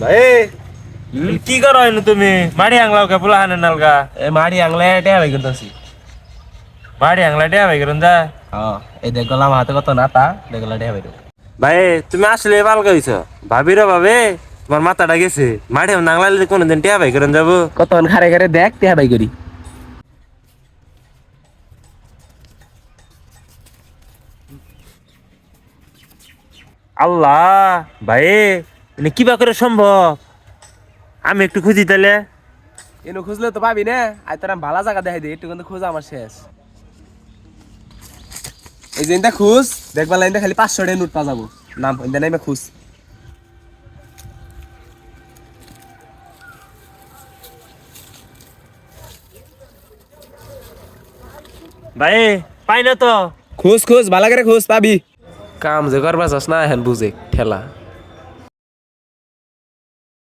ভাই কি করো এনে তুমি মাড়ি আংলাও কে পোলা হানে নালগা এ মাড়ি আংলে টেয়া ভাই করতেছি। মাড়ি আংলা টিয়া ভাই করুন যা এই দেখলাম হাতে কত নাতা দেখলা টেয়া ভাই। ভাই তুমি আসলে ভাল কইছ ভাবির ভাবে তোমার মাথাটা গেছে মাঠে নাংলালে কোনদিন টিয়া ভাই করুন যাবো কত খারে খারে দেখ টেয়া ভাই করি। আল্লাহ ভাই এনে কিবা করে সম্ভব আমি একটু খুঁজি তাহলে এনে খুঁজলে তো পাবি না আজ তোর ভালো জায়গা দেখাই দে একটু কিন্তু খোঁজা আমার শেষ। এই যে ইনটা খুঁজ দেখবা লাইনটা খালি 500 টাকা নোট পা যাবো নাম ইনটা নামে খুঁজ। ভাই পাই না তো খুঁজ খুঁজ ভালো করে খুঁজ পাবি। কাম যে করবা চাস না এখন বুঝে ঠেলা।